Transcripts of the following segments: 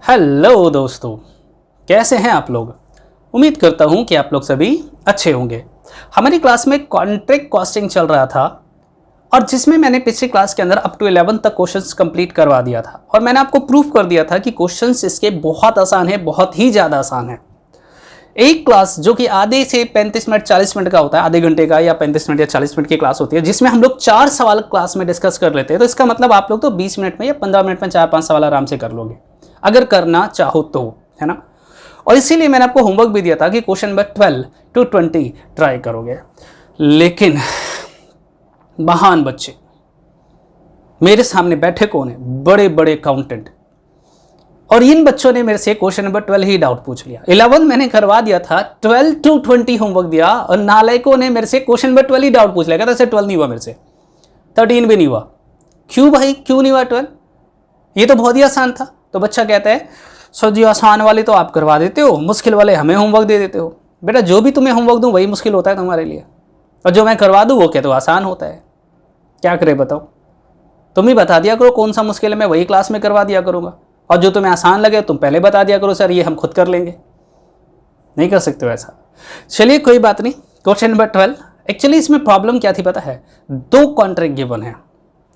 Hello दोस्तों, कैसे हैं आप लोग। उम्मीद करता हूं कि आप लोग सभी अच्छे होंगे। हमारी क्लास में कॉन्ट्रैक्ट कॉस्टिंग चल रहा था और जिसमें मैंने पिछली क्लास के अंदर अप टू 11 तक क्वेश्चंस कंप्लीट करवा दिया था और मैंने आपको प्रूफ कर दिया था कि क्वेश्चंस इसके बहुत आसान है, बहुत ही ज़्यादा आसान है। एक क्लास जो कि आधे से 35 मिनट 40 मिनट का होता है, आधे घंटे का या 35 मिनट या 40 मिनट की क्लास होती है, जिसमें हम लोग 4 सवाल क्लास में डिस्कस कर लेते हैं। तो इसका मतलब आप लोग तो 20 मिनट में या 15 मिनट में 4-5 सवाल आराम से कर लोगे अगर करना चाहो तो, है ना। और इसीलिए मैंने आपको होमवर्क भी दिया था कि क्वेश्चन नंबर 12 to 20 ट्राई करोगे। लेकिन महान बच्चे मेरे सामने बैठे कौन है, बड़े बड़े अकाउंटेंट, और इन बच्चों ने मेरे से क्वेश्चन नंबर 12 ही डाउट पूछ लिया। 11 मैंने करवा दिया था, 12 to 20 होमवर्क दिया और नालायकों ने मेरे से क्वेश्चन नंबर 12 ही डाउट पूछ लिया। कहता से 12 नहीं हुआ, मेरे से 13 भी नहीं हुआ। क्यों भाई, क्यों नहीं हुआ 12? ये तो बहुत ही आसान था। तो बच्चा कहता है सर जी आसान वाले तो आप करवा देते हो, मुश्किल वाले हमें होमवर्क दे देते हो। बेटा जो भी तुम्हें होमवर्क दूं वही मुश्किल होता है तुम्हारे लिए, और जो मैं करवा दूं वो क्या तो आसान होता है। क्या करे बताओ, तुम ही बता दिया करो कौन सा मुश्किल है, मैं वही क्लास में करवा दिया करूंगा, और जो तुम्हें आसान लगे तुम पहले बता दिया करो सर ये हम खुद कर लेंगे। नहीं कर सकते हो ऐसा। चलिए कोई बात नहीं। क्वेश्चन नंबर 12, एक्चुअली इसमें प्रॉब्लम क्या थी पता है, 2 कॉन्ट्रैक्ट गिवन है,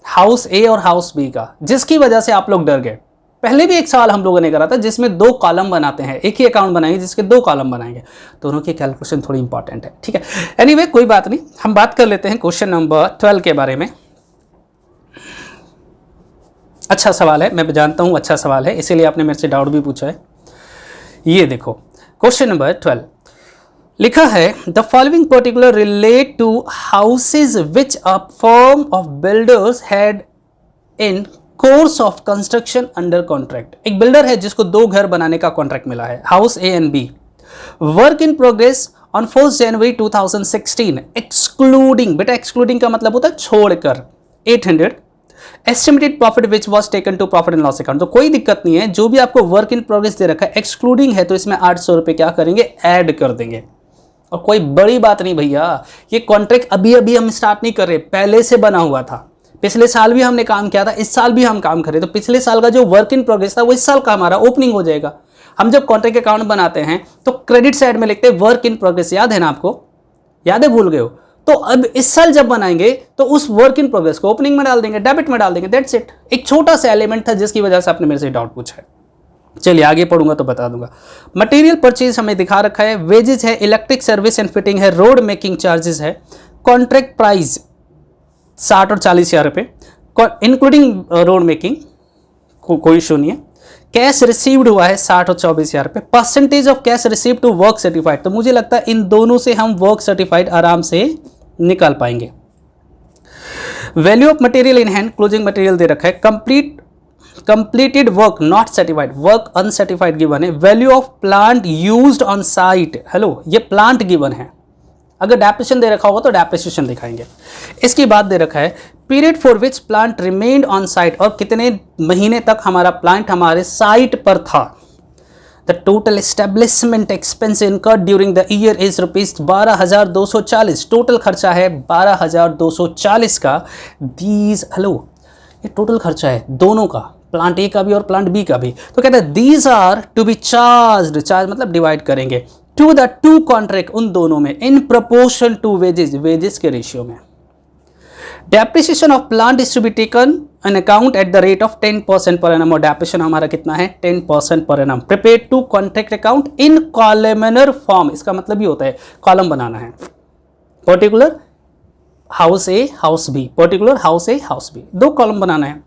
हाउस ए और हाउस बी का, जिसकी वजह से आप लोग डर गए। पहले भी एक सवाल हम लोगों ने करा था जिसमें 2 कॉलम बनाते हैं, एक ही अकाउंट बनाएंगे जिसके 2 कॉलम बनाएंगे। दोनों की कैलकुलेशन थोड़ी इंपॉर्टेंट है, ठीक है। एनीवे कोई बात नहीं, हम बात कर लेते हैं क्वेश्चन नंबर 12 के बारे में। अच्छा सवाल है, मैं जानता हूं अच्छा सवाल है, इसीलिए आपने मेरे से डाउट भी पूछा है। ये देखो क्वेश्चन नंबर 12 लिखा है, the following particular relate to houses which a firm of builders had in course of construction under contract. एक बिल्डर है जिसको 2 घर बनाने का कॉन्ट्रैक्ट मिला है, house A and B, work in progress on 1 January 2016 excluding, बेटा एक्सक्लूडिंग का मतलब होता है छोड़कर, 800 estimated profit which was taken to profit and loss account. तो कोई दिक्कत नहीं है, जो भी आपको वर्क इन प्रोग्रेस दे रखा है एक्सक्लूडिंग है तो इसमें 800 रुपए क्या करेंगे, ऐड कर देंगे। और कोई बड़ी बात नहीं भैया, ये कॉन्ट्रैक्ट अभी अभी हम स्टार्ट नहीं कर रहे, पहले से बना हुआ था। पिछले साल भी हमने काम किया था, इस साल भी हम काम करें, तो पिछले साल का जो वर्क इन प्रोग्रेस था वो इस साल का हमारा ओपनिंग हो जाएगा। हम जब कॉन्ट्रैक्ट अकाउंट बनाते हैं तो क्रेडिट साइड में लिखते हैं वर्क इन प्रोग्रेस, याद है ना आपको, याद है, भूल गए हो? तो अब इस साल जब बनाएंगे तो उस वर्क इन प्रोग्रेस को ओपनिंग में डाल देंगे, डेबिट में डाल देंगे, दैट्स इट। एक छोटा सा एलिमेंट था जिसकी वजह से आपने मेरे से डाउट पूछा है। चलिए आगे पढ़ूंगा तो बता दूंगा। मटेरियल परचेज हमें दिखा रखा है, वेजेस है, इलेक्ट्रिक सर्विस एंड फिटिंग है, रोड मेकिंग चार्जेस है, कॉन्ट्रैक्ट प्राइस 60 और 40 हज़ार रुपये इंक्लूडिंग रोड मेकिंग, कोई इशू नहीं है। कैश रिसीव्ड हुआ है 60 और 24 हज़ार रुपये, percentage of cash received to work certified, तो मुझे लगता है इन दोनों से हम वर्क सर्टिफाइड आराम से निकाल पाएंगे। Value of material in hand, closing material दे रखा है, completed work not certified, work uncertified given है, value of plant used on site, hello ये प्लांट गिवन है, अगर डेप्रिसिएशन दे रखा होगा तो डेप्रिसिएशन दिखाएंगे। इसके बाद दे रखा है period for which plant remained on site, और कितने महीने तक हमारा प्लांट हमारे साइट पर था। The total establishment expense incurred during the year is rupees 12,240, total खर्चा है 12,240 का। दीज, हेलो ये टोटल खर्चा है दोनों का, प्लांट ए का भी और प्लांट बी का भी। तो कहता है these are to be charge, charge मतलब डिवाइड करेंगे, टू द 2 कॉन्ट्रैक्ट, उन दोनों में, in proportion to wages, wages के रेशियो में। Depreciation of plant is to be taken an account at the rate of 10% per annum, और depreciation हमारा कितना है 10% per annum. Prepare to contract account in columnar form, इसका मतलब ये होता है कॉलम बनाना है, particular house A house B, particular house A house B, 2 column बनाना है।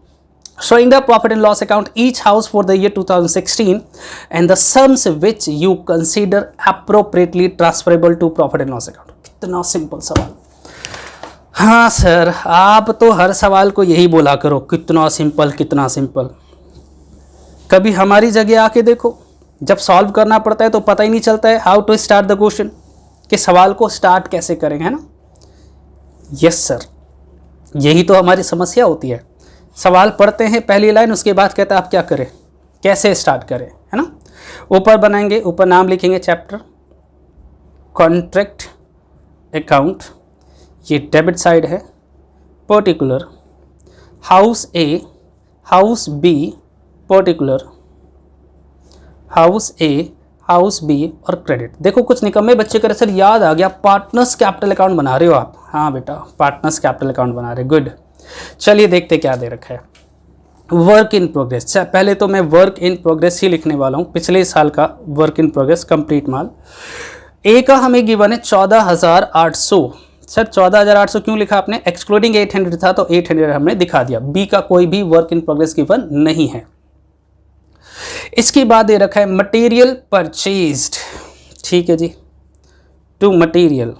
Showing the profit and loss account each house for the year 2016 and the sums which you consider appropriately transferable to profit and loss account। कितना simple सवाल। हाँ sir, आप तो हर सवाल को यही बोला करो, कितना सिंपल कितना सिंपल। कभी हमारी जगह आके देखो, जब सॉल्व करना पड़ता है तो पता ही नहीं चलता है how to start the question, कि सवाल को स्टार्ट कैसे करेंगे, है ना। यस सर, यही तो हमारी समस्या होती है। सवाल पढ़ते हैं पहली लाइन, उसके बाद कहता है आप क्या करें, कैसे स्टार्ट करें, है ना। ऊपर बनाएंगे, ऊपर नाम लिखेंगे चैप्टर, कॉन्ट्रैक्ट अकाउंट, ये डेबिट साइड है, particular house A house B, particular house A, house B और क्रेडिट। देखो कुछ निकम्मे बच्चे करे सर याद आ गया, पार्टनर्स कैपिटल अकाउंट बना रहे हो आप। हाँ बेटा, पार्टनर्स कैपिटल अकाउंट बना रहे, गुड। चलिए देखते क्या दे रखा है। वर्क इन प्रोग्रेस, पहले तो मैं वर्क इन प्रोग्रेस ही लिखने वाला हूँ, पिछले साल का वर्क इन प्रोग्रेस कंप्लीट माल। ए का हमें गिवन है 14,800। सर 14,800 क्यों लिखा आपने? एक्सक्लूडिंग 800 था तो 800 हमने दिखा दिया। बी का कोई भी वर्क इन प्रोग्रेस गिवन नहीं है। इसके बाद दे रखा है मटेरियल परचेज्ड, ठीक है जी, टू मटेरियल।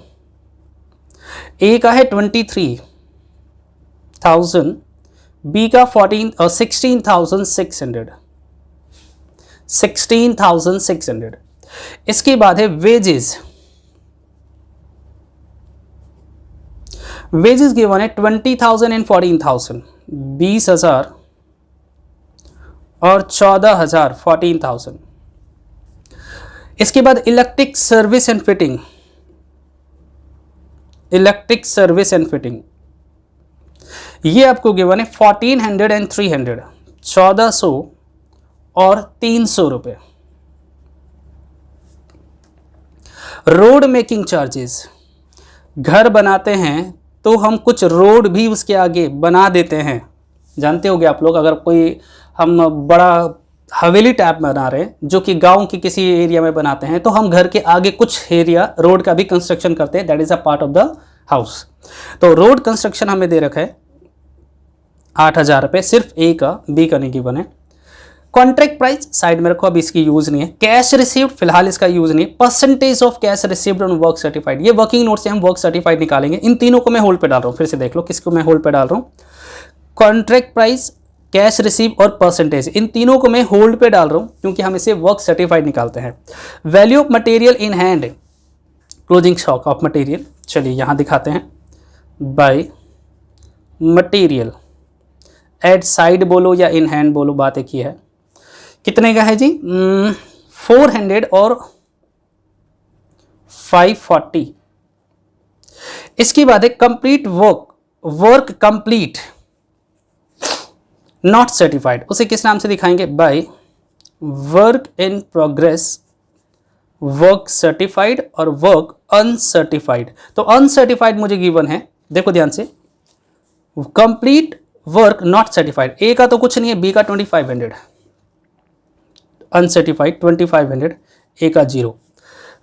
ए का है 23,000, बी का 16,600, 16,600। इसके बाद है वेजेस, वेजेस गिवन है 20,000 एंड 14,000, 20,000 और 14,000, 14,000। इसके बाद electric service and fitting, electric service and fitting ये आपको गिवन है 1,400 एंड 300, 1,400 और 300 रुपए। रोड मेकिंग चार्जेस, घर बनाते हैं तो हम कुछ रोड भी उसके आगे बना देते हैं, जानते होंगे आप लोग। अगर कोई हम बड़ा हवेली टाइप बना रहे हैं जो कि गांव के किसी एरिया में बनाते हैं, तो हम घर के आगे कुछ एरिया रोड का भी कंस्ट्रक्शन करते हैं, that is a part of the house. तो रोड कंस्ट्रक्शन हमें दे रखा है 8,000 रुपये, सिर्फ ए का, बी का नहीं गिवन है। कॉन्ट्रैक्ट प्राइस साइड में रखो, अभी इसकी यूज नहीं है। कैश रिसीव्ड फिलहाल इसका यूज नहीं है। Percentage of cash received on work certified, ये वर्किंग नोट से हम वर्क सर्टिफाइड निकालेंगे। इन तीनों को मैं होल्ड पे डाल रहा हूँ, फिर से देख लो किसको मैं होल्ड पे डाल रहा हूँ। कॉन्ट्रैक्ट प्राइस, कैश रिसीव और परसेंटेज, इन तीनों को मैं होल्ड पे डाल रहा हूँ क्योंकि हम इसे वर्क सर्टिफाइड निकालते हैं। Value of material in hand, closing stock of material, चलिए यहाँ दिखाते हैं। बाय मटेरियल एट साइड बोलो या इन हैंड बोलो, बात एक ही है। कितने का है जी? 400 और 540। इसके बाद है complete work, work complete not certified, उसे किस नाम से दिखाएंगे? Bye work in progress, work certified और वर्क अनसर्टिफाइड। तो अनसर्टिफाइड मुझे गिवन है, देखो ध्यान से, कंप्लीट वर्क नॉट सर्टिफाइड। ए का तो कुछ नहीं है, बी का 2500, अनसर्टिफाइड 2500, ए का 0।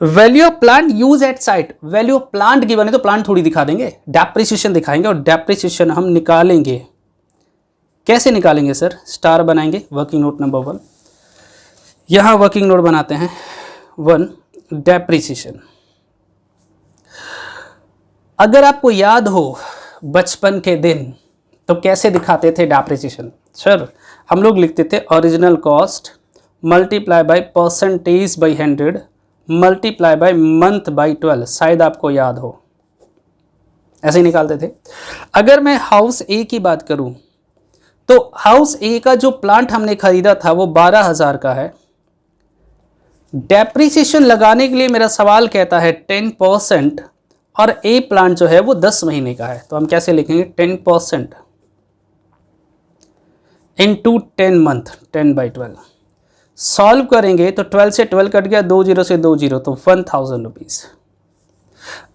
Value of plant use at site, value of plant given है तो प्लांट थोड़ी दिखा देंगे, डेप्रिसिएशन दिखाएंगे, और डेप्रिसिएशन हम निकालेंगे। कैसे निकालेंगे सर? स्टार बनाएंगे, वर्किंग नोट नंबर 1, यहां वर्किंग नोट बनाते हैं 1, डेप्रिसिएशन। अगर आपको याद हो बचपन के दिन तो कैसे दिखाते थे डेप्रिसिएशन? सर हम लोग लिखते थे original cost multiply by percentage by 100 multiply by month by 12, शायद आपको याद हो, ऐसे ही निकालते थे। अगर मैं हाउस ए की बात करूं तो हाउस ए का जो प्लांट हमने खरीदा था वो 12,000 का है। डेप्रिसिएशन लगाने के लिए मेरा सवाल कहता है 10%, और ए प्लांट जो है वो 10 महीने का है, तो हम कैसे लिखेंगे? 10% इंटू 10 मंथ, 10/12। सॉल्व करेंगे तो 12 से 12 कट गया, 2 0 से 2 0, तो 1,000 रुपीज़।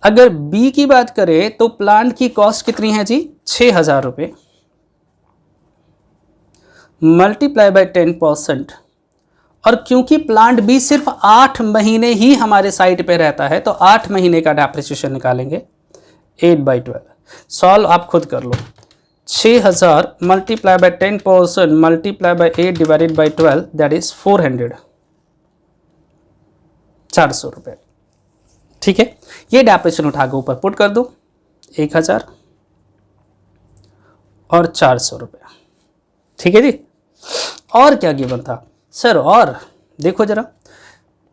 अगर बी की बात करें तो प्लांट की कॉस्ट कितनी है जी? 6,000 रुपये मल्टीप्लाई बाय 10%, और क्योंकि प्लांट बी सिर्फ 8 महीने ही हमारे साइट पे रहता है तो 8 महीने का डेप्रिसिएशन निकालेंगे 8/12। सॉल्व आप खुद कर लो। 6,000 multiply by 10% multiply by 8 divided by 12, that is 400, 400 रुपये। ठीक है, ये डेप्रिसिएशन उठा के ऊपर पुट कर दो, 1,000 और 400 रुपये। ठीक है जी। और क्या गिवन था सर? और देखो जरा,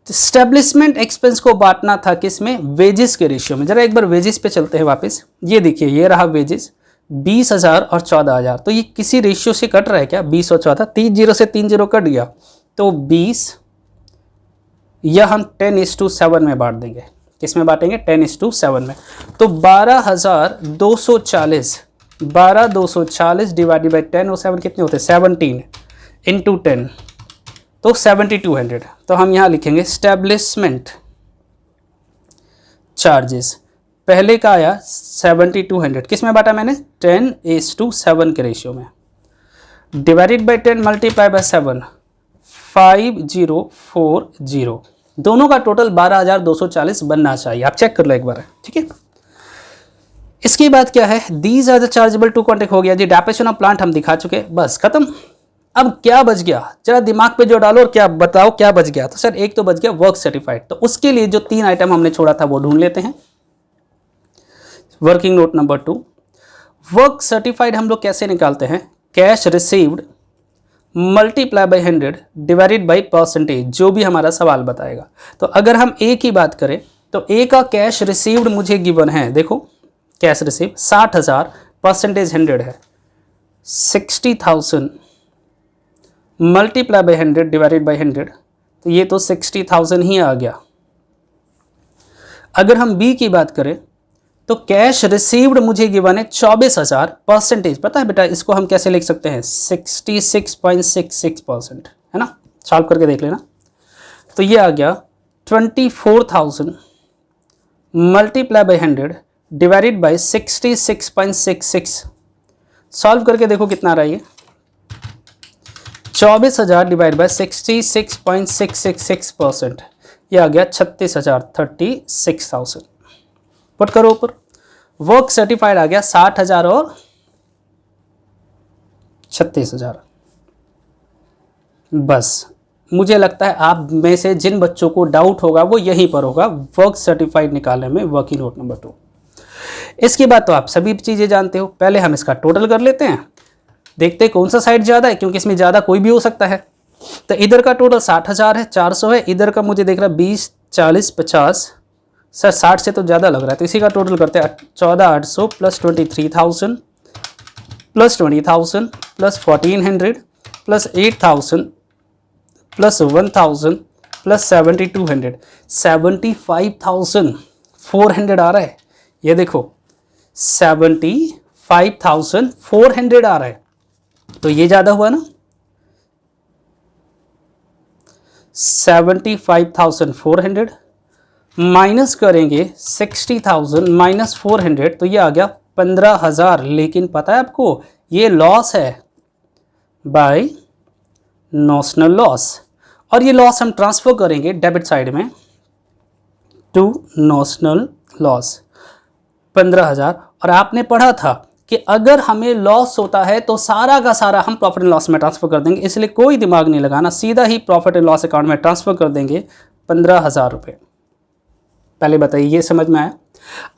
स्टैब्लिशमेंट एक्सपेंस को बांटना था किस में? वेजेस के रेशियो में। जरा एक बार वेजेस पे चलते हैं वापस। ये देखिए, ये रहा वेजेस 20,000 और 14,000, तो ये किसी रेशियो से कट रहा है क्या? 20 और 14, 3 0 से 3 0 कट गया, तो 20 या हम 10:7 में बांट देंगे। किस में बांटेंगे? 10:7 में। तो 12,240, 12,240 डिवाइडेड बाई 10 और 7 कितने होते हैं? 17 इंटू 10, तो 7200, तो हम यहाँ लिखेंगे स्टैब्लिशमेंट चार्जेस। पहले का आया 7200, किस में बांटा मैंने 10:7 के रेशियो में, डिवाइडेड बाई 10 मल्टीप्लाई बाय 7, 5040, दोनों का टोटल 12,240 बनना चाहिए। आप चेक कर लो एक बार, ठीक है। इसके बाद क्या है, these are the chargeable to contract हो गया जी। डेप्रेशन ऑफ प्लांट हम दिखा चुके, बस खत्म। अब क्या बच गया, जरा दिमाग पे जो डालो और क्या बताओ क्या बच गया। तो सर एक तो बच गया वर्क सर्टिफाइड, तो उसके लिए जो 3 आइटम हमने छोड़ा था वो ढूंढ लेते हैं। Working note number 2, work certified हम लोग कैसे निकालते हैं, cash received multiply by 100 divided by percentage, जो भी हमारा सवाल बताएगा। तो अगर हम ए की बात करें तो ए का कैश रिसीव्ड मुझे गिवन है, देखो कैश रिसीव 60,000, परसेंटेज 100 है, 60,000 मल्टीप्लाई बाई 100 डिवाइडेड बाई 100, तो ये तो 60,000 ही आ गया। अगर हम बी की बात करें तो कैश रिसीव्ड मुझे गिवन है 24,000, परसेंटेज पता है बेटा इसको हम कैसे लिख सकते हैं 66.66%, है ना, सॉल्व करके देख लेना। तो ये आ गया 24,000 multiply by 100 divided by 66.66, solve करके देखो कितना आ रहा है ये 24,000 डिवाइड बाई 66.666%, ये आ गया 36,000, 36,000। पुट करो ऊपर, वर्क सर्टिफाइड आ गया 60,000 और 36,000। बस मुझे लगता है आप में से जिन बच्चों को डाउट होगा वो यहीं पर होगा, वर्क सर्टिफाइड निकालने में, वर्किंग नोट नंबर 2। इसके बाद तो आप सभी चीज़ें जानते हो, पहले हम इसका टोटल कर लेते हैं, देखते हैं कौन सा साइड ज़्यादा है, क्योंकि इसमें ज़्यादा कोई भी हो सकता है। तो इधर का टोटल 60,000 है, 400 है, इधर का मुझे देख रहा है 20, 40, 50, सर 60 से तो ज़्यादा लग रहा है, तो इसी का टोटल करते हैं 14,800 plus 23,000 plus 20,000 plus 1,400 plus 8,000 plus 1,000 plus 7,200, 75,400 आ रहा है। ये देखो 75,400 आ रहा है, तो ये ज़्यादा हुआ ना, 75,400 माइनस करेंगे 60,000 माइनस 400, तो ये आ गया 15,000। लेकिन पता है आपको ये लॉस है बाय नोशनल लॉस, और ये लॉस हम ट्रांसफर करेंगे डेबिट साइड में टू नोशनल लॉस 15,000। और आपने पढ़ा था कि अगर हमें लॉस होता है तो सारा का सारा हम प्रॉफिट एंड लॉस में ट्रांसफ़र कर देंगे, इसलिए कोई दिमाग नहीं लगाना, सीधा ही प्रॉफिट एंड लॉस अकाउंट में ट्रांसफ़र कर देंगे 15,000 रुपये। पहले बताइए ये समझ में आया।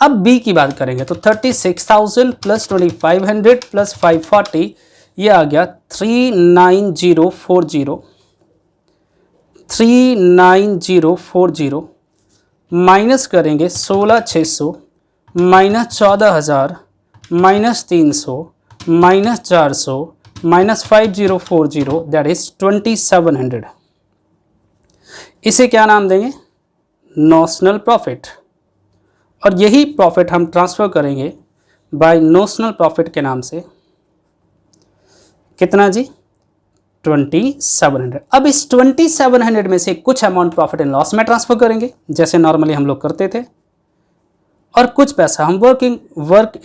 अब बी की बात करेंगे तो 36,000 प्लस 2,500 प्लस 540, ये आ गया 39040, 39040 माइनस करेंगे 16,600 minus 14,000 minus 300 minus 400 minus 5040, that is 2,700। इसे क्या नाम देंगे, नोशनल प्रॉफिट, और यही प्रॉफिट हम ट्रांसफ़र करेंगे बाय नोशनल प्रॉफिट के नाम से, कितना जी 2,700। अब इस 2,700 में से कुछ अमाउंट प्रॉफिट एंड लॉस में ट्रांसफ़र करेंगे जैसे नॉर्मली हम लोग करते थे, और कुछ पैसा हम वर्क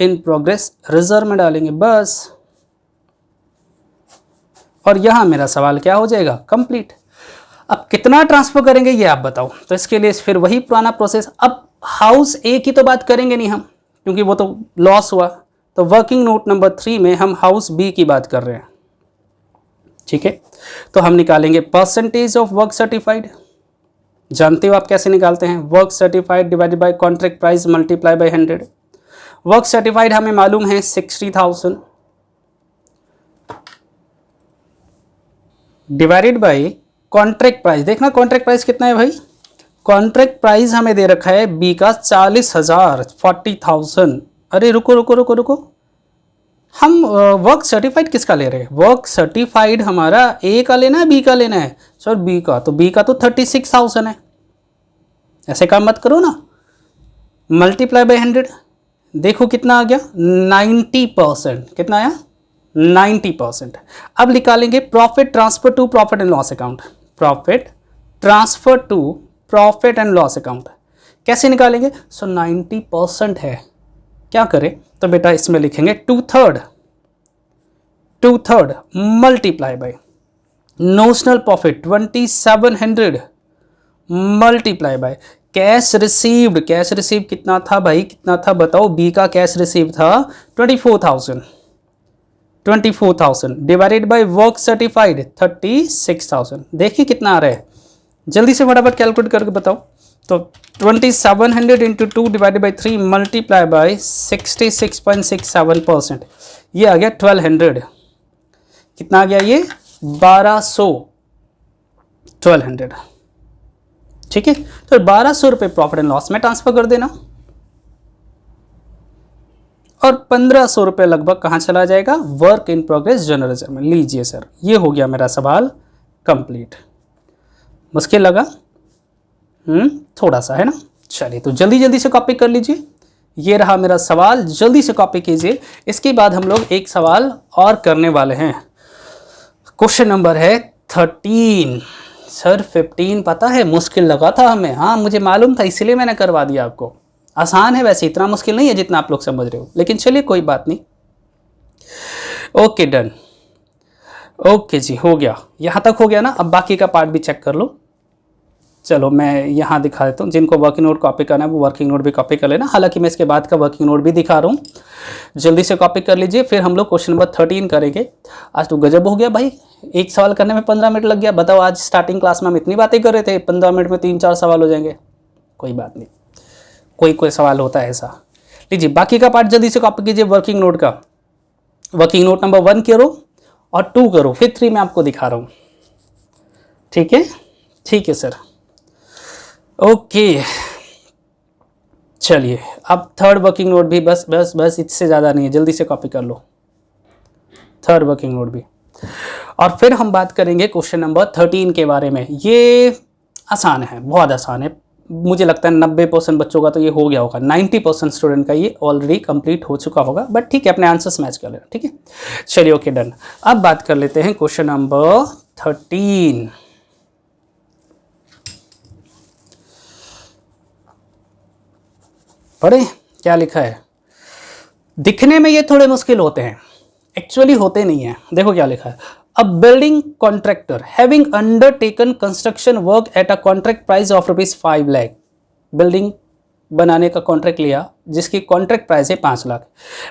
इन प्रोग्रेस रिजर्व में डालेंगे बस। और यहां मेरा सवाल क्या हो जाएगा, कंप्लीट। अब कितना ट्रांसफर करेंगे ये आप बताओ। तो इसके लिए फिर वही पुराना प्रोसेस। अब हाउस ए की तो बात करेंगे नहीं हम, क्योंकि वो तो लॉस हुआ। तो वर्किंग नोट नंबर 3 में हम हाउस बी की बात कर रहे हैं, ठीक है। तो हम निकालेंगे परसेंटेज ऑफ वर्क सर्टिफाइड। जानते हो आप कैसे निकालते हैं, work certified divided by contract price multiply by 100। Work certified हमें मालूम है 60,000 डिवाइडेड बाय कॉन्ट्रैक्ट प्राइस। देखना कॉन्ट्रैक्ट प्राइस कितना है भाई, कॉन्ट्रैक्ट प्राइस हमें दे रखा है बी का 40,000, 40,000। अरे रुको रुको रुको रुको, हम वर्क सर्टिफाइड किसका ले रहे हैं, वर्क सर्टिफाइड हमारा ए का लेना है बी का लेना है, सर बी का। तो बी का तो 36,000 है, ऐसे काम मत करो ना, मल्टीप्लाई बाय 100। देखो कितना आ गया 90%, कितना आया 90%। अब निकालेंगे profit transfer to profit and loss account. Profit transfer to profit and loss account. कैसे निकालेंगे? सो 90% है, क्या करें? तो बेटा इसमें लिखेंगे 2/3 multiply by notional profit 2700 multiply by cash received. Cash receive कितना था भाई, कितना था बताओ? बी का कैश रिसीव था 24,000 डिवाइडेड बाय वर्क सर्टिफाइड 36,000। देखिए कितना आ रहा है, जल्दी से फटाफट कैलकुलेट करके बताओ। तो 2700 into 2 divided by 3 multiply by 66.67%, ये आ गया 1200। कितना आ गया ये? 1200, 1200। ठीक है, तो 1200 रुपये प्रॉफिट एंड लॉस में ट्रांसफर कर देना और 1500 रुपये लगभग कहाँ चला जाएगा? Work in progress general reserve में। लीजिए सर, ये हो गया मेरा सवाल कंप्लीट। मुश्किल लगा? थोड़ा सा है ना। चलिए तो जल्दी जल्दी से कॉपी कर लीजिए। ये रहा मेरा सवाल, जल्दी से कॉपी कीजिए। इसके बाद हम लोग एक सवाल और करने वाले हैं। क्वेश्चन नंबर है 13। सर 15 पता है मुश्किल लगा था हमें। हाँ मुझे मालूम था, इसलिए मैंने करवा दिया आपको। आसान है वैसे, इतना मुश्किल नहीं है जितना आप लोग समझ रहे हो, लेकिन चलिए कोई बात नहीं। ओके डन, ओके जी, हो गया, यहाँ तक हो गया ना। अब बाकी का पार्ट भी चेक कर लो। चलो मैं यहाँ दिखा देता हूँ, जिनको वर्किंग नोट कॉपी करना है वो वर्किंग नोट भी कॉपी कर लेना। हालांकि मैं इसके बाद का वर्किंग नोट भी दिखा रहा हूँ, जल्दी से कॉपी कर लीजिए। फिर हम लोग क्वेश्चन नंबर 13 करेंगे। आज तो गजब हो गया भाई, एक सवाल करने में 15 मिनट लग गया। बताओ, आज स्टार्टिंग क्लास में हम इतनी बातें कर रहे थे, 15 मिनट में 3-4 सवाल हो जाएंगे। कोई बात नहीं, कोई सवाल होता है ऐसा। लीजिए बाकी का पार्ट जल्दी से कॉपी कीजिए वर्किंग नोट का। वर्किंग नोट नंबर 1 करो और 2 करो, फिर 3 मैं आपको दिखा रहा हूँ। ठीक है, ठीक है सर, ओके। चलिए अब थर्ड वर्किंग नोट भी, बस बस बस, इससे ज़्यादा नहीं है, जल्दी से कॉपी कर लो थर्ड वर्किंग नोट भी। और फिर हम बात करेंगे क्वेश्चन नंबर 13 के बारे में। ये आसान है, बहुत आसान है। मुझे लगता है 90% बच्चों का तो ये हो गया होगा, 90% स्टूडेंट का ये ऑलरेडी कंप्लीट हो चुका होगा। बट ठीक है, अपने आंसर्स मैच कर लेना। ठीक है, चलिए ओके डन। अब बात कर लेते हैं क्वेश्चन नंबर 13। पढ़े क्या लिखा है? दिखने में ये थोड़े मुश्किल होते हैं, एक्चुअली होते नहीं है। देखो क्या लिखा है। A building contractor having undertaken construction work at a contract price of ₹5 lakh. Building बनाने का कॉन्ट्रैक्ट लिया जिसकी कॉन्ट्रैक्ट प्राइस है 5 lakh.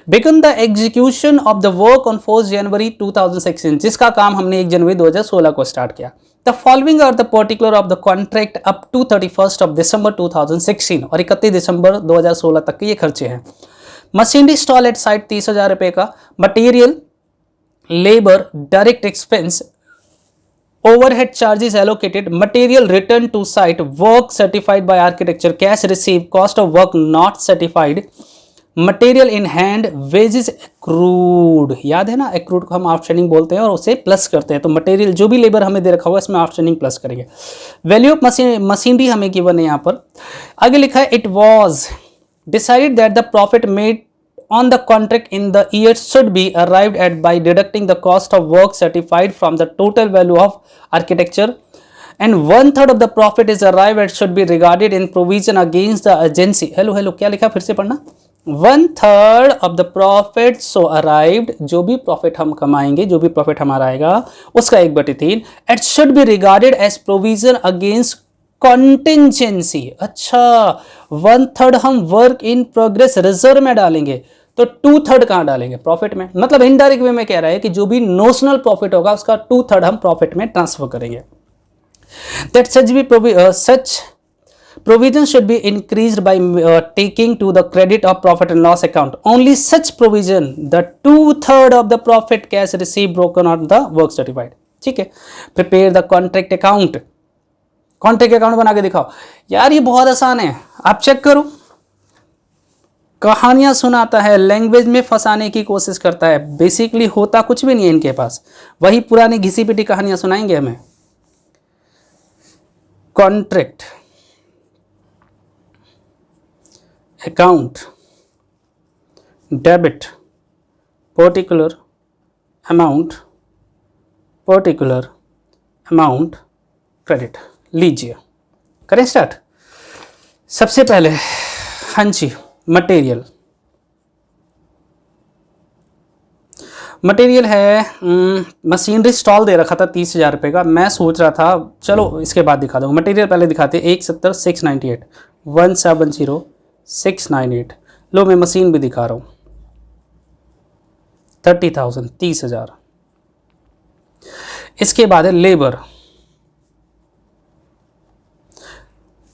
Began the execution of the work on 4 January 2016, जिसका काम हमने 1 जनवरी 2016 को स्टार्ट किया। The following are the particular of the contract up to 31 December 2016, और 31 दिसंबर 2016 तक के ये खर्चे हैं। मशीनरी इंस्टॉल एट साइट 30,000 रुपये का। Material, labour, direct expense, overhead charges allocated, material returned to site, work certified by architecture, cash received, cost of work not certified, material in hand, wages accrued। याद है ना, accrued को हम ऑप्शनिंग बोलते हैं और उसे प्लस करते हैं। तो मटेरियल जो भी लेबर हमें दे रखा हुआ इसमें ऑप्शनिंग प्लस करेंगे। वैल्यू ऑफ मशीनरी हमें गिवन है यहाँ पर। आगे लिखा है it was decided that the profit made on the contract in the year should be arrived at by deducting the cost of work certified from the total value of architecture, and 1/3 of the profit is arrived at should be regarded in provision against the agency। Hello क्या लिखा, फिर से पढ़ना। 1/3 of the profit so arrived, जो भी profit हम कमाएंगे, जो भी प्रॉफिट हमारा आएगा उसका 1/3 at should be regarded as provision against contingency. अच्छा, 1/3 हम वर्क इन प्रोग्रेस रिजर्व में डालेंगे, तो 2/3 कहां डालेंगे? प्रॉफिट में। मतलब इनडायरेक्ट वे में कह रहा है कि जो भी नोशनल प्रॉफिट होगा उसका 2/3 हम प्रॉफिट में ट्रांसफर करेंगे। That such provision should be increased by taking to the credit of profit and loss account only such provision the 2/3 of the profit cash received broken on the work certified। ठीक है, prepare the contract account। Contract account बना के दिखाओ। यार ये बहुत आसान है, आप चेक करो। कहानियां सुनाता है, लैंग्वेज में फंसाने की कोशिश करता है, बेसिकली होता कुछ भी नहीं है इनके पास, वही पुरानी घिसी पिटी कहानियां सुनाएंगे हमें। Contract account, debit, particular amount, credit. लीजिए करें स्टार्ट। सबसे पहले हाँ जी, मटेरियल है, मशीनरी स्टॉल दे रखा था 30,000 रुपये का। मैं सोच रहा था चलो इसके बाद दिखा दूँगा। मटेरियल पहले दिखाते हैं 170,698, 170,698। लो मैं मशीन भी दिखा रहा हूँ 30,000, 30,000। इसके बाद है लेबर,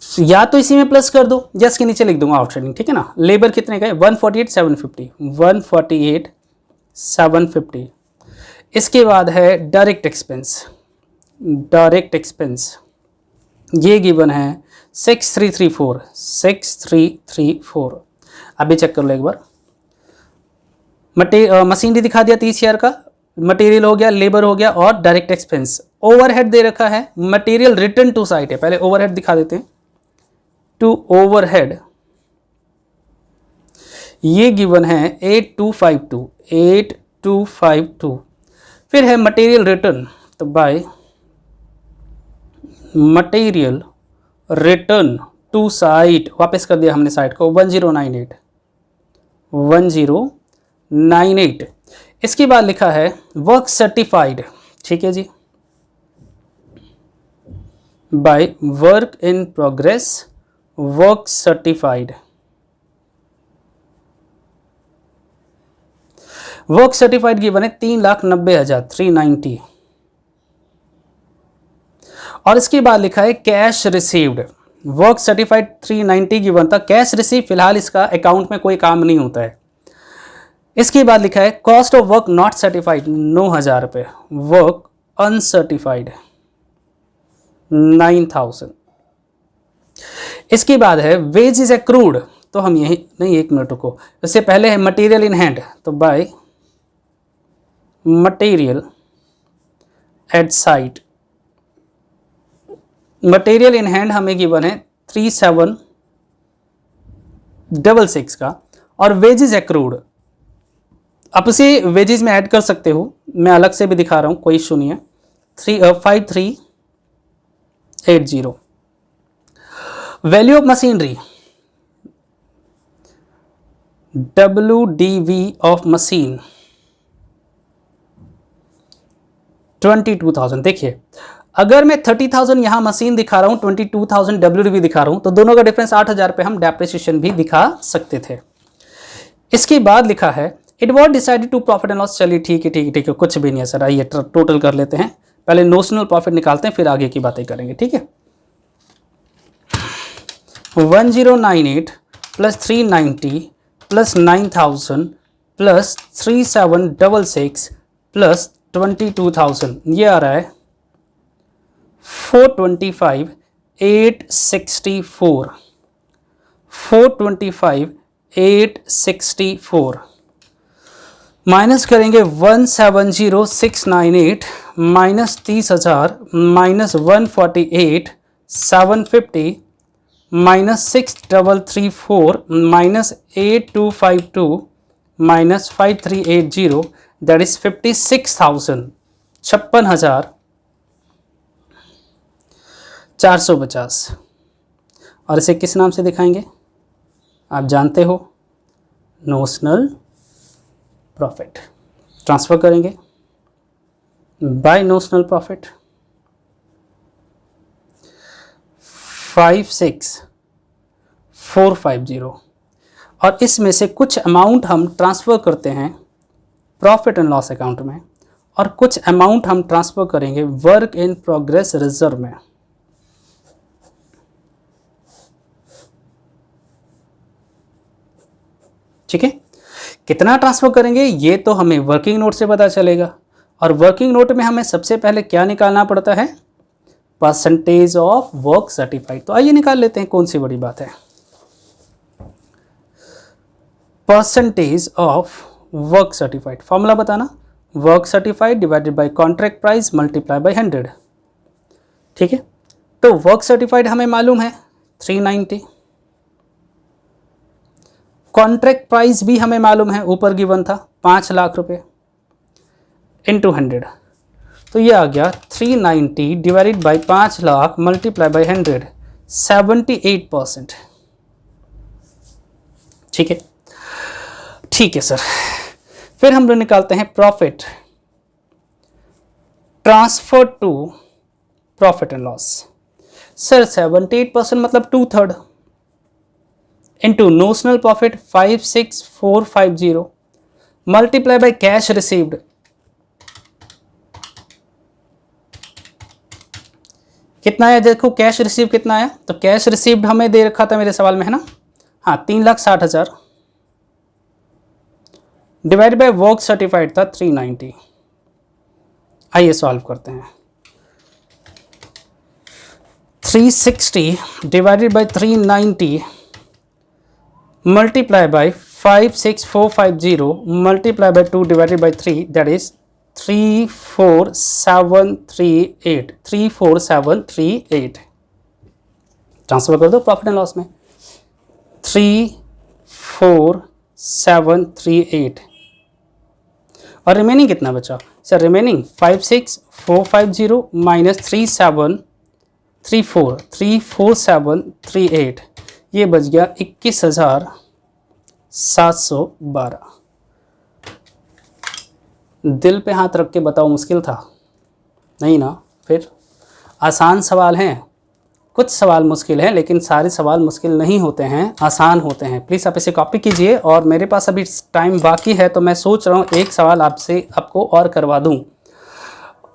या तो इसी में प्लस कर दो या इसके नीचे लिख दूंगा आउटस्टैंडिंग, ठीक है ना। लेबर कितने का है 148,750, 148,750। इसके बाद है डायरेक्ट एक्सपेंस, डायरेक्ट एक्सपेंस ये गिवन है 6334, 6334। अभी चेक कर लो एक बार। मशीनरी दिखा दिया 30,000 का, मटेरियल हो गया, लेबर हो गया और डायरेक्ट एक्सपेंस। ओवरहेड दे रखा है, मटेरियल रिटर्न टू साइट है। पहले ओवरहेड दिखा देते हैं। टू ओवरहेड ये गिवन है 8252, 8252। फिर है मटेरियल रिटर्न, तो by material return to site, वापस कर दिया हमने साइट को, 1098, 1098। इसके बाद लिखा है वर्क सर्टिफाइड, ठीक है जी, by work in progress, work certified. Work certified given है 3,90,000, 390। और इसके बाद लिखा है cash received. Work certified 390 given था, कैश रिसीव फिलहाल इसका अकाउंट में कोई काम नहीं होता है। इसके बाद लिखा है cost of work not certified 9,000 रुपये, वर्क अनसर्टिफाइड 9,000। इसके बाद है वेजेस एक्रूड, तो हम यही नहीं, एक मिनट रुको, इससे पहले है मटेरियल इन हैंड, तो by material at site. Material in hand हमें गिवन है 3766 का, और वेजेस एक्रूड आप इसे वेजेस में ऐड कर सकते हो, मैं अलग से भी दिखा रहा हूं, कोई इशू नहीं है। 5380। Value of machinery, WDV of machine 22,000। देखिए अगर मैं 30,000 यहां मशीन दिखा रहा हूं, 22,000 WDV दिखा रहा हूं, तो दोनों का डिफरेंस 8,000 रुपये हम डेप्रिसिएशन भी दिखा सकते थे। इसके बाद लिखा है it was decided to profit and loss. चलिए ठीक है, ठीक है, ठीक है, कुछ भी नहीं है सर, आइए टोटल कर लेते हैं। पहले नोशनल प्रॉफिट निकालते हैं, फिर आगे की बातें करेंगे, ठीक है। 1098 प्लस 390 प्लस 9,000 प्लस 3766 प्लस 22,000, ये आ रहा है 425,864, 425,864 माइनस करेंगे 170,698 minus 30,000 minus 148,750 minus 6,334 minus 8252 minus 5380, that is 56,000, 56,450। और इसे किस नाम से दिखाएंगे आप जानते हो, नोशनल प्रॉफिट। ट्रांसफर करेंगे बाय नोशनल प्रॉफिट 56,450, और इसमें से कुछ अमाउंट हम ट्रांसफ़र करते हैं प्रॉफिट एंड लॉस अकाउंट में, और कुछ अमाउंट हम ट्रांसफ़र करेंगे वर्क इन प्रोग्रेस रिजर्व में। ठीक है, कितना ट्रांसफ़र करेंगे ये तो हमें वर्किंग नोट से पता चलेगा, और वर्किंग नोट में हमें सबसे पहले क्या निकालना पड़ता है, परसेंटेज ऑफ वर्क सर्टिफाइड। तो आइए निकाल लेते हैं, कौन सी बड़ी बात है। Percentage of work certified, formula बताना, work certified divided by contract price multiply by 100। ठीक है, तो वर्क सर्टिफाइड हमें मालूम है 390, कॉन्ट्रैक्ट प्राइस भी हमें मालूम है, ऊपर गिवन था 5 लाख रुपए, इंटू 100। तो ये आ गया 390 divided by 5 lakh multiply by 100, 78%। ठीक है, ठीक है सर। फिर हम लोग निकालते हैं profit transfer to profit and loss. Sir 78% मतलब 2/3 into notional profit 56450 multiply by cash received, कितना आया देखो, कैश रिसीव कितना आया, तो कैश रिसीव्ड हमें दे रखा था मेरे सवाल में, है ना, हाँ 3,60,000 डिवाइड बाय वर्क सर्टिफाइड था 390। आइए सॉल्व करते हैं। 360 divided by 390 multiply by 56450 multiply by 2 divided by 3, that is 34738, 34738 transfer कर दो प्रॉफिट एंड लॉस में, 34738। और रिमेनिंग कितना बचा सर, रिमेनिंग 56450 माइनस 34738, ये बच गया 21,712। दिल पे हाथ रख के बताओ, मुश्किल था नहीं ना? फिर आसान सवाल हैं, कुछ सवाल मुश्किल हैं, लेकिन सारे सवाल मुश्किल नहीं होते हैं, आसान होते हैं। प्लीज़ आप इसे कॉपी कीजिए। और मेरे पास अभी टाइम बाकी है, तो मैं सोच रहा हूँ एक सवाल आपको और करवा दूँ,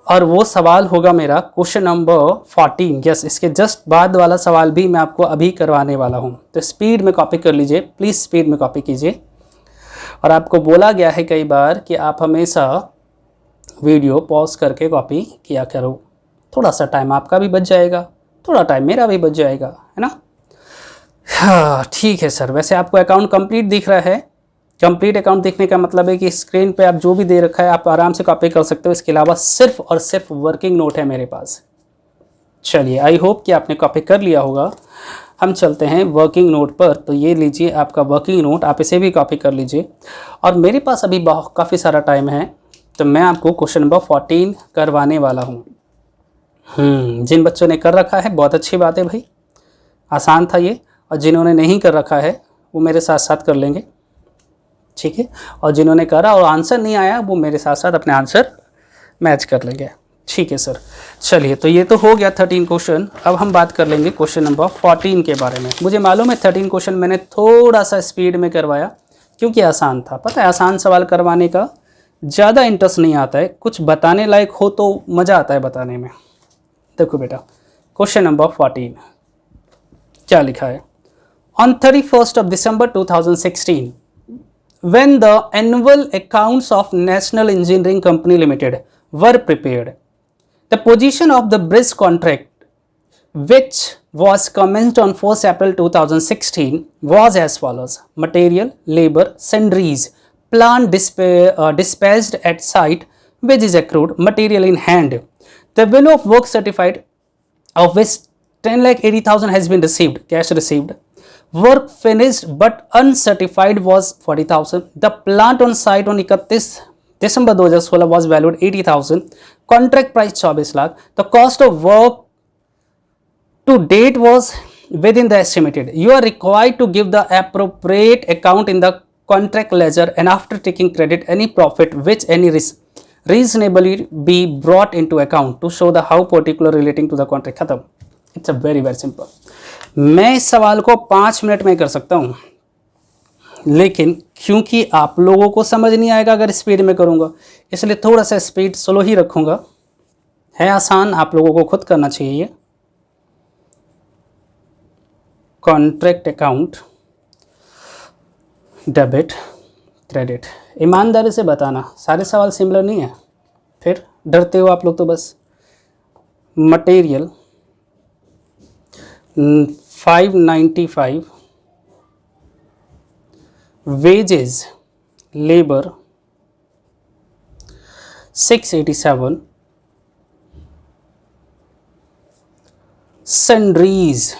और वो सवाल होगा मेरा क्वेश्चन नंबर 14। यस, इसके जस्ट बाद वाला सवाल भी मैं आपको अभी करवाने वाला हूँ। तो स्पीड में कॉपी कर लीजिए, प्लीज़ स्पीड में कॉपी कीजिए। और आपको बोला गया है कई बार कि आप हमेशा वीडियो पॉज करके कॉपी किया करो, थोड़ा सा टाइम आपका भी बच जाएगा, थोड़ा टाइम मेरा भी बच जाएगा, है ना? हाँ ठीक है सर। वैसे आपको अकाउंट कंप्लीट दिख रहा है। कंप्लीट अकाउंट देखने का मतलब है कि स्क्रीन पे आप जो भी दे रखा है आप आराम से कॉपी कर सकते हो। इसके अलावा सिर्फ और सिर्फ वर्किंग नोट है मेरे पास। चलिए, आई होप कि आपने कॉपी कर लिया होगा। हम चलते हैं वर्किंग नोट पर। तो ये लीजिए आपका वर्किंग नोट, आप इसे भी कॉपी कर लीजिए। और मेरे पास अभी काफ़ी सारा टाइम है, तो मैं आपको क्वेश्चन नंबर 14 करवाने वाला हूँ। जिन बच्चों ने कर रखा है बहुत अच्छी बात है भाई, आसान था ये। और जिन्होंने नहीं कर रखा है वो मेरे साथ साथ कर लेंगे, ठीक है। और जिन्होंने करा और आंसर नहीं आया वो मेरे साथ साथ अपने आंसर मैच कर लेंगे, ठीक है सर। चलिए, तो ये तो हो गया 13 क्वेश्चन। अब हम बात कर लेंगे क्वेश्चन नंबर 14 के बारे में। मुझे मालूम है 13 क्वेश्चन मैंने थोड़ा सा स्पीड में करवाया क्योंकि आसान था। पता है, आसान सवाल करवाने का ज़्यादा इंटरेस्ट नहीं आता है, कुछ बताने लायक हो तो मज़ा आता है बताने में। देखो बेटा, क्वेश्चन नंबर 14 क्या लिखा है। On 31st of December 2016, when the annual accounts of National Engineering Company Limited were prepared, the position of the bridge contract, which was commenced on 1st April 2016, was as follows: material, labor, sundries, plant dispatched at site, wages accrued, material in hand. The bill of work certified, of which 10,80,000 has been received, cash received. Work finished but uncertified was 40,000. The plant on site on 31 December 2016 was valued 80,000. Contract price 24 lakh. The cost of work to date was within the estimated. You are required to give the appropriate account in the contract ledger, and after taking credit any profit which any reasonably be brought into account to show the how particular relating to the contract. खत्म। It's a very very simple. मैं इस सवाल को 5 minute में कर सकता हूँ, लेकिन क्योंकि आप लोगों को समझ नहीं आएगा अगर स्पीड में करूँगा, इसलिए थोड़ा सा स्पीड स्लो ही रखूँगा। है आसान, आप लोगों को खुद करना चाहिए ये। Contract account, debit, credit. ईमानदारी से बताना, सारे सवाल सिमिलर नहीं है, फिर डरते हो आप लोग तो बस। मटेरियल 595, wages labor 687, sundries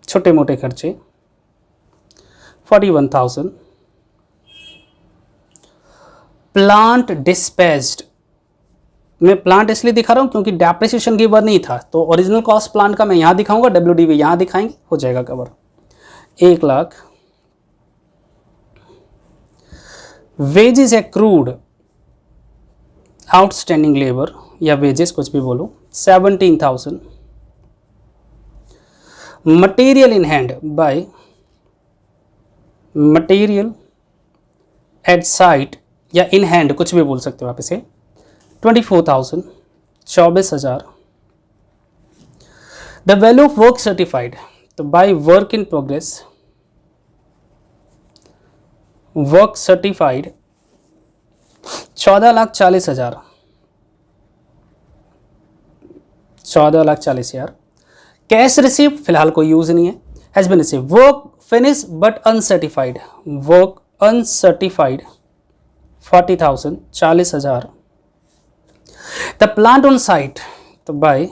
छोटे मोटे खर्चे 41,000, plant dispatched मैं प्लांट इसलिए दिखा रहा हूँ क्योंकि डेप्रिसिएशन गिवन नहीं था, तो ओरिजिनल कॉस्ट प्लांट का मैं यहाँ दिखाऊंगा, WDV यहाँ दिखाएंगे, हो जाएगा cover. 1 lakh. Wages accrued outstanding labour या वेजेस कुछ भी बोलो 17,000। Material in hand by material at site या इन हैंड कुछ भी बोल सकते हो आप इसे 24,000 24,000। The value of work certified, तो by work in progress work certified 14,40,000 14,40,000। Cash receive फिलहाल कोई यूज नहीं है, has been receive. Work finish but uncertified, work uncertified 40,000 40,000। The plant on site, तो बाय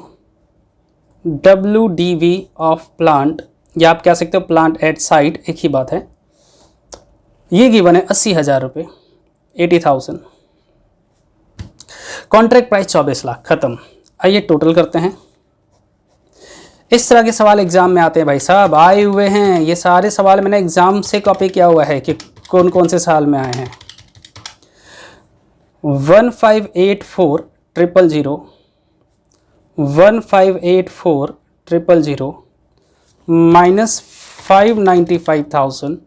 WDV ऑफ प्लांट, या आप कह सकते हो प्लांट एट साइट, एक ही बात है। ये गिवन है 80,000 रुपये 80,000। कॉन्ट्रैक्ट प्राइस 24 लाख, खत्म। आइए टोटल करते हैं। इस तरह के सवाल एग्जाम में आते हैं भाई साहब, आए हुए हैं ये सारे सवाल, मैंने एग्जाम से कॉपी किया हुआ है कि कौन कौन से साल में आए हैं। 1584,000 1584,000 minus 595,000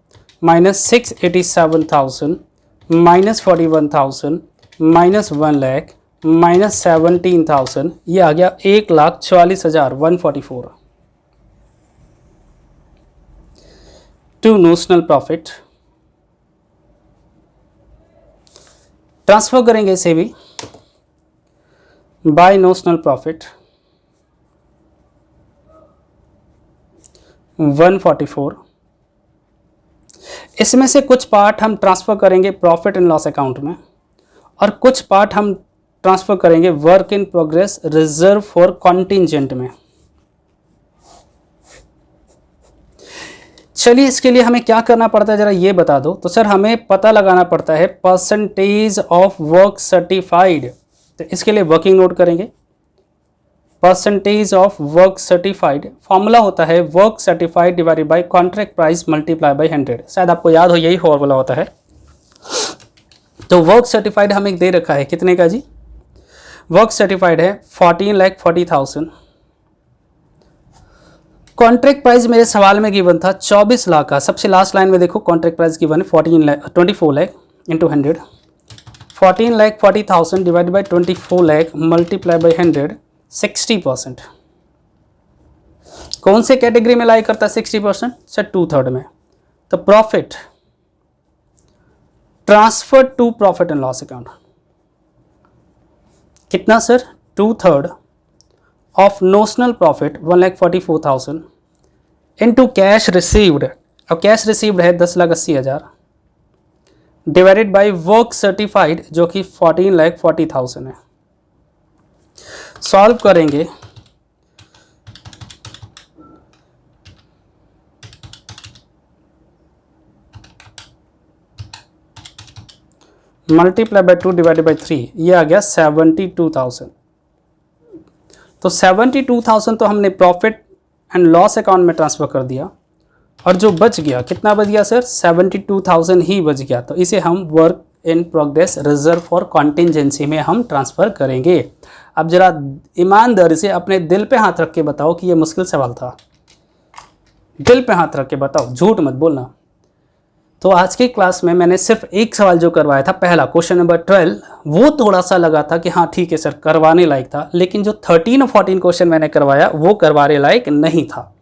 minus 687,000 minus 41,000 minus 1 lakh minus 17,000, ये आ गया 1,44,000 144। टू नोशनल प्रॉफिट ट्रांसफर करेंगे इसे भी बाय नोशनल प्रॉफिट 144। इसमें से कुछ पार्ट हम ट्रांसफ़र करेंगे प्रॉफिट एंड लॉस अकाउंट में और कुछ पार्ट हम ट्रांसफ़र करेंगे work in progress reserve for contingent में। चलिए इसके लिए हमें क्या करना पड़ता है ज़रा ये बता दो। तो सर हमें पता लगाना पड़ता है परसेंटेज ऑफ वर्क सर्टिफाइड, तो इसके लिए वर्किंग नोट करेंगे percentage of work certified. Formula होता है work certified divided by contract price multiply by 100, शायद आपको याद हो यही फॉर्मूला होता है। तो वर्क सर्टिफाइड हमें दे रखा है कितने का जी, वर्क सर्टिफाइड है 14,40,000। कॉन्ट्रैक्ट प्राइस मेरे सवाल में गिवन था 24 लाख का, सबसे लास्ट लाइन में देखो कॉन्ट्रैक्ट प्राइस गिवन है 24 lakh into 100, 14,40,000 divide by 24 lakh multiply by 100, 60%। कौन से कैटेगरी में लाई करता है 60%? सर 2/3 में। तो profit transfer to profit and loss account कितना sir? 2/3 of notional profit 1,44,000 into cash received, अब कैश रिसीव्ड है 10,80,000 डिवाइडेड बाय वर्क सर्टिफाइड जो कि 14,40,000 है। सॉल्व करेंगे मल्टीप्लाई बाय 2 डिवाइडेड बाय 3, ये आ गया 72,000। तो 72,000 तो हमने प्रॉफिट एंड लॉस अकाउंट में ट्रांसफ़र कर दिया और जो बच गया कितना बच गया सर? 72,000 ही बच गया। तो इसे हम work in progress reserve for contingency में हम ट्रांसफ़र करेंगे। अब ज़रा ईमानदारी से अपने दिल पे हाथ रख के बताओ कि ये मुश्किल सवाल था, दिल पे हाथ रख के बताओ, झूठ मत बोलना। तो आज की क्लास में मैंने सिर्फ एक सवाल जो करवाया था, पहला क्वेश्चन नंबर 12, वो थोड़ा सा लगा था कि हाँ ठीक है सर करवाने लायक था, लेकिन जो 13 और 14 क्वेश्चन मैंने करवाया वो करवाने लायक नहीं था।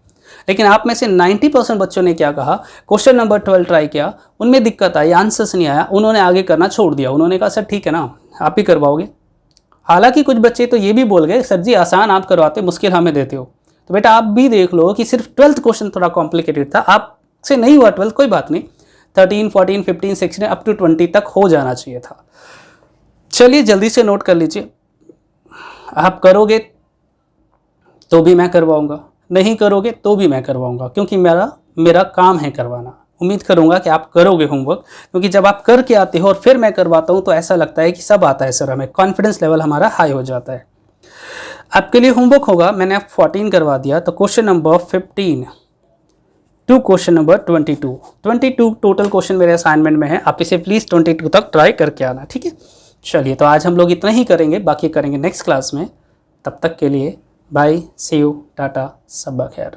लेकिन आप में से 90% बच्चों ने क्या कहा, क्वेश्चन नंबर 12 ट्राई किया, उनमें दिक्कत आई, आंसर्स नहीं आया, उन्होंने आगे करना छोड़ दिया। उन्होंने कहा सर ठीक है ना आप ही करवाओगे। हालांकि कुछ बच्चे तो ये भी बोल गए सर जी आसान आप करवाते, मुश्किल हमें देते हो। तो बेटा आप भी देख लो कि सिर्फ 12th क्वेश्चन थोड़ा कॉम्प्लिकेटेड था, आपसे नहीं हुआ 12th कोई बात नहीं, 13, 14, 15, 16 अप टू 20 तक हो जाना चाहिए था। चलिए जल्दी से नोट कर लीजिए, आप करोगे तो भी मैं करवाऊंगा, नहीं करोगे तो भी मैं करवाऊंगा, क्योंकि मेरा काम है करवाना। उम्मीद करूँगा कि आप करोगे होमवर्क, क्योंकि जब आप करके आते हो और फिर मैं करवाता हूँ तो ऐसा लगता है कि सब आता है सर, हमें कॉन्फिडेंस लेवल हमारा हाई हो जाता है। आपके लिए होमवर्क होगा, मैंने आप 14 करवा दिया, तो question number 15 to question number 22 total question मेरे असाइनमेंट में है। आप इसे प्लीज़ 22 तक ट्राई करके आना, ठीक है। चलिए, तो आज हम लोग इतना ही करेंगे, बाकी करेंगे नेक्स्ट क्लास में। तब तक के लिए बाय, सी यू, टाटा, सब्बा खैर।